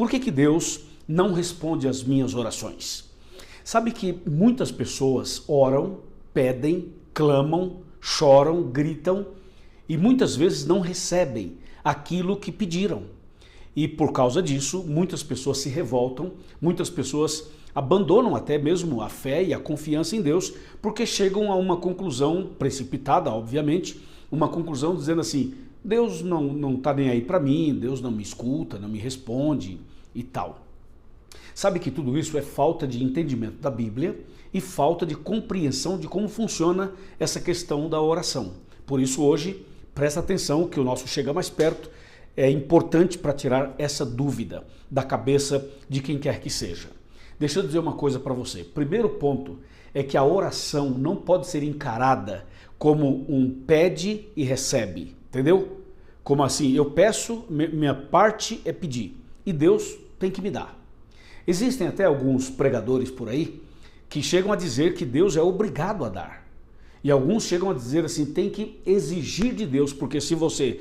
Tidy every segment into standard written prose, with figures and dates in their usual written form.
Por que que Deus não responde às minhas orações? Sabe que muitas pessoas oram, pedem, clamam, choram, gritam e muitas vezes não recebem aquilo que pediram. E por causa disso, muitas pessoas se revoltam, muitas pessoas abandonam até mesmo a fé e a confiança em Deus, porque chegam a uma conclusão precipitada, obviamente, uma conclusão dizendo assim: Deus não está nem aí para mim, Deus não me escuta, não me responde e tal. Sabe que tudo isso é falta de entendimento da Bíblia e falta de compreensão de como funciona essa questão da oração. Por isso hoje, presta atenção que o nosso Chega Mais Perto é importante para tirar essa dúvida da cabeça de quem quer que seja. Deixa eu dizer uma coisa para você. Primeiro ponto é que a oração não pode ser encarada como um pede e recebe, entendeu? Como assim, eu peço, minha parte é pedir e Deus tem que me dar. Existem até alguns pregadores por aí que chegam a dizer que Deus é obrigado a dar. E alguns chegam a dizer assim, tem que exigir de Deus, porque se você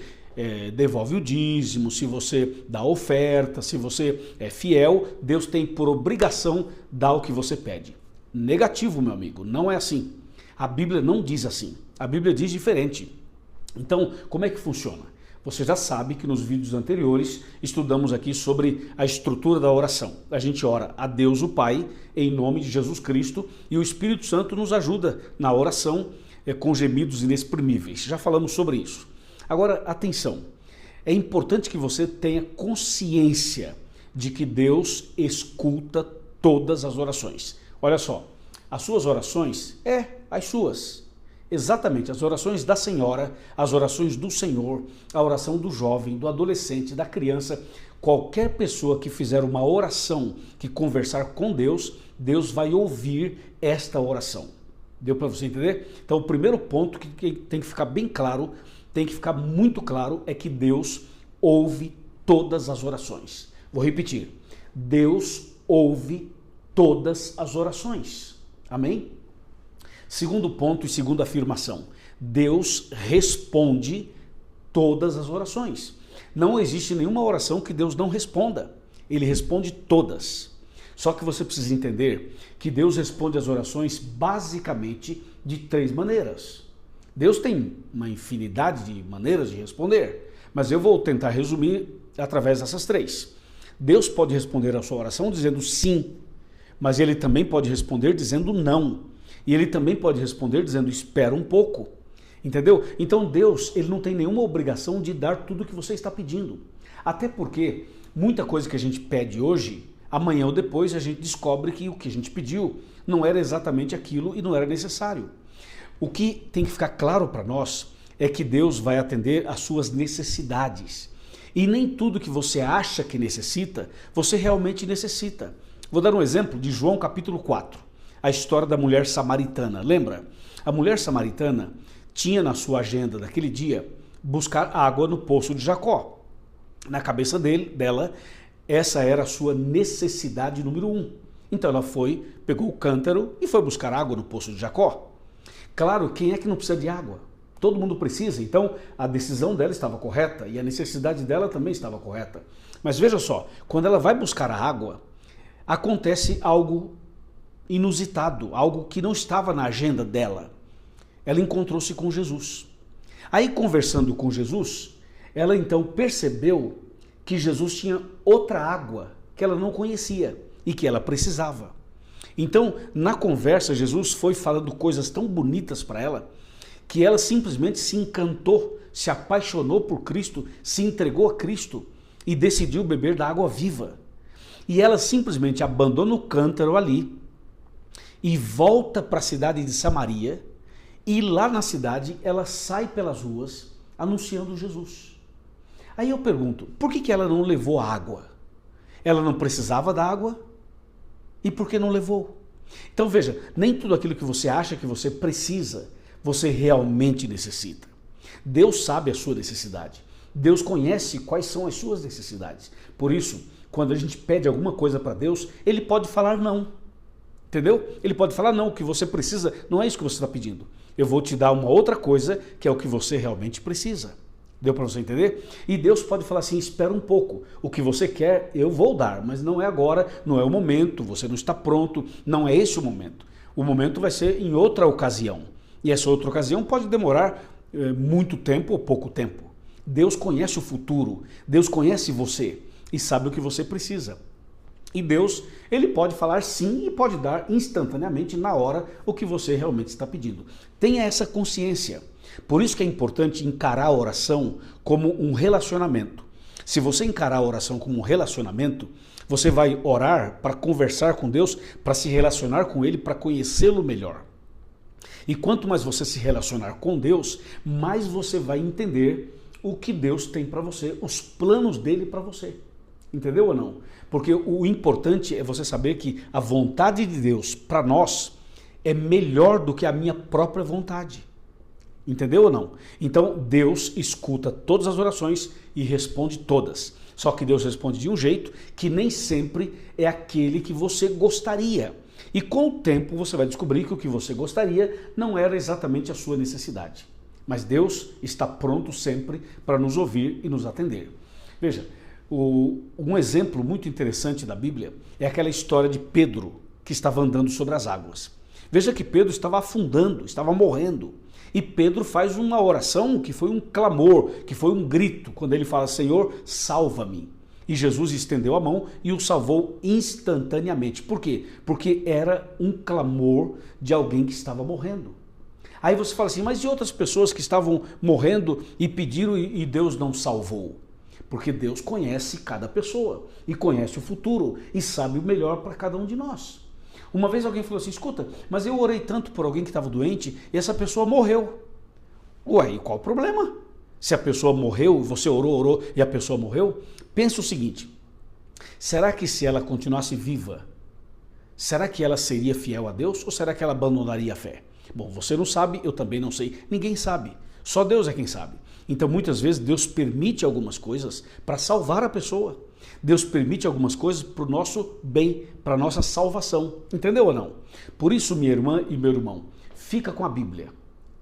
devolve o dízimo, se você dá oferta, se você é fiel, Deus tem por obrigação dar o que você pede. Negativo, meu amigo, não é assim. A Bíblia não diz assim, a Bíblia diz diferente. Então, como é que funciona? Você já sabe que nos vídeos anteriores estudamos aqui sobre a estrutura da oração. A gente ora a Deus o Pai em nome de Jesus Cristo e o Espírito Santo nos ajuda na oração com gemidos inexprimíveis. Já falamos sobre isso. Agora, atenção, é importante que você tenha consciência de que Deus escuta todas as orações. Olha só, as suas orações as suas. Exatamente, as orações da senhora, as orações do Senhor, a oração do jovem, do adolescente, da criança, qualquer pessoa que fizer uma oração, que conversar com Deus, Deus vai ouvir esta oração. Deu para você entender? Então o primeiro ponto que tem que ficar bem claro, tem que ficar muito claro, é que Deus ouve todas as orações. Vou repetir, Deus ouve todas as orações. Amém? Segundo ponto e segunda afirmação, Deus responde todas as orações. Não existe nenhuma oração que Deus não responda, Ele responde todas. Só que você precisa entender que Deus responde as orações basicamente de 3 maneiras. Deus tem uma infinidade de maneiras de responder, mas eu vou tentar resumir através dessas 3. Deus pode responder a sua oração dizendo sim, mas Ele também pode responder dizendo não. E Ele também pode responder dizendo espera um pouco, entendeu? Então Deus, Ele não tem nenhuma obrigação de dar tudo o que você está pedindo. Até porque muita coisa que a gente pede hoje, amanhã ou depois a gente descobre que o que a gente pediu não era exatamente aquilo e não era necessário. O que tem que ficar claro para nós é que Deus vai atender às suas necessidades. E nem tudo que você acha que necessita, você realmente necessita. Vou dar um exemplo de João capítulo 4. A história da mulher samaritana, lembra? A mulher samaritana tinha na sua agenda daquele dia buscar água no poço de Jacó. Na cabeça dela, essa era a sua necessidade número 1. Então ela pegou o cântaro e foi buscar água no poço de Jacó. Claro, quem é que não precisa de água? Todo mundo precisa, então a decisão dela estava correta e a necessidade dela também estava correta. Mas veja só, quando ela vai buscar a água, acontece algo inusitado, algo que não estava na agenda dela. Ela encontrou-se com Jesus. Aí, conversando com Jesus, ela então percebeu que Jesus tinha outra água que ela não conhecia e que ela precisava. Então, na conversa, Jesus foi falando coisas tão bonitas para ela que ela simplesmente se encantou, se apaixonou por Cristo, se entregou a Cristo e decidiu beber da água viva. E ela simplesmente abandona o cântaro ali e volta para a cidade de Samaria, e lá na cidade ela sai pelas ruas anunciando Jesus. Aí eu pergunto, por que ela não levou água? Ela não precisava da água? E por que não levou? Então veja, nem tudo aquilo que você acha que você precisa, você realmente necessita. Deus sabe a sua necessidade. Deus conhece quais são as suas necessidades. Por isso, quando a gente pede alguma coisa para Deus, Ele pode falar não. Entendeu? Ele pode falar, não, o que você precisa não é isso que você está pedindo. Eu vou te dar uma outra coisa que é o que você realmente precisa. Deu para você entender? E Deus pode falar assim, espera um pouco, o que você quer eu vou dar, mas não é agora, não é o momento, você não está pronto, não é esse o momento. O momento vai ser em outra ocasião. E essa outra ocasião pode demorar muito tempo ou pouco tempo. Deus conhece o futuro, Deus conhece você e sabe o que você precisa. E Deus, ele pode falar sim e pode dar instantaneamente, na hora, o que você realmente está pedindo. Tenha essa consciência. Por isso que é importante encarar a oração como um relacionamento. Se você encarar a oração como um relacionamento, você vai orar para conversar com Deus, para se relacionar com Ele, para conhecê-lo melhor. E quanto mais você se relacionar com Deus, mais você vai entender o que Deus tem para você, os planos dele para você. Entendeu ou não? Porque o importante é você saber que a vontade de Deus para nós é melhor do que a minha própria vontade. Entendeu ou não? Então Deus escuta todas as orações e responde todas. Só que Deus responde de um jeito que nem sempre é aquele que você gostaria. E com o tempo você vai descobrir que o que você gostaria não era exatamente a sua necessidade. Mas Deus está pronto sempre para nos ouvir e nos atender. Veja, um exemplo muito interessante da Bíblia é aquela história de Pedro que estava andando sobre as águas. Veja que Pedro estava afundando, estava morrendo. E Pedro faz uma oração que foi um clamor, que foi um grito, quando ele fala, Senhor, salva-me. E Jesus estendeu a mão e o salvou instantaneamente. Por quê? Porque era um clamor de alguém que estava morrendo. Aí você fala assim, mas e outras pessoas que estavam morrendo e pediram e Deus não salvou? Porque Deus conhece cada pessoa e conhece o futuro e sabe o melhor para cada um de nós. Uma vez alguém falou assim, escuta, mas eu orei tanto por alguém que estava doente e essa pessoa morreu. Ué, e qual o problema? Se a pessoa morreu, você orou e a pessoa morreu, pensa o seguinte, será que se ela continuasse viva, será que ela seria fiel a Deus ou será que ela abandonaria a fé? Bom, você não sabe, eu também não sei, ninguém sabe, só Deus é quem sabe. Então muitas vezes Deus permite algumas coisas para salvar a pessoa. Deus permite algumas coisas para o nosso bem, para a nossa salvação. Entendeu ou não? Por isso, minha irmã e meu irmão, fica com a Bíblia.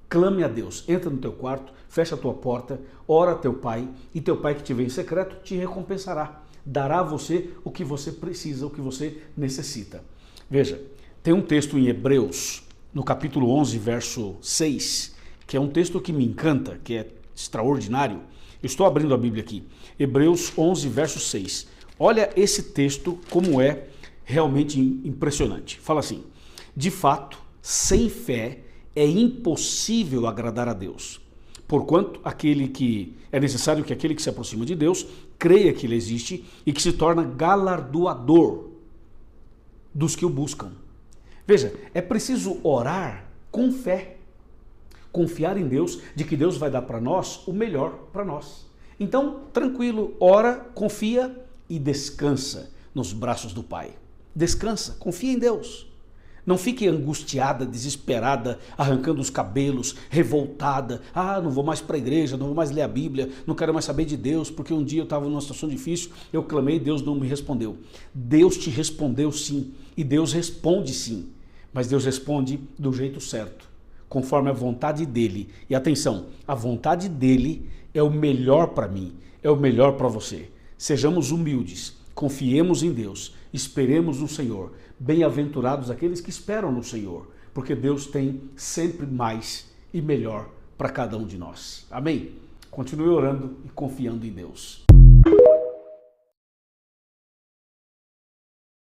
Clame a Deus, entra no teu quarto, fecha a tua porta, ora a teu pai, e teu pai que te vê em secreto te recompensará. Dará a você o que você precisa, o que você necessita. Veja, tem um texto em Hebreus, no capítulo 11, verso 6, que é um texto que me encanta, que é extraordinário. Eu estou abrindo a Bíblia aqui. Hebreus 11, verso 6. Olha esse texto como é realmente impressionante. Fala assim, de fato, sem fé é impossível agradar a Deus. Porquanto é necessário que aquele que se aproxima de Deus creia que ele existe e que se torna galardoador dos que o buscam. Veja, é preciso orar com fé. Confiar em Deus, de que Deus vai dar para nós o melhor para nós. Então, tranquilo, ora, confia e descansa nos braços do Pai. Descansa, confia em Deus. Não fique angustiada, desesperada, arrancando os cabelos, revoltada. Ah, não vou mais para a igreja, não vou mais ler a Bíblia, não quero mais saber de Deus, porque um dia eu estava numa situação difícil, eu clamei, Deus não me respondeu. Deus te respondeu sim, e Deus responde sim, mas Deus responde do jeito certo, conforme a vontade dele. E atenção, a vontade dele é o melhor para mim, é o melhor para você. Sejamos humildes, confiemos em Deus, esperemos no Senhor. Bem-aventurados aqueles que esperam no Senhor, porque Deus tem sempre mais e melhor para cada um de nós. Amém? Continue orando e confiando em Deus.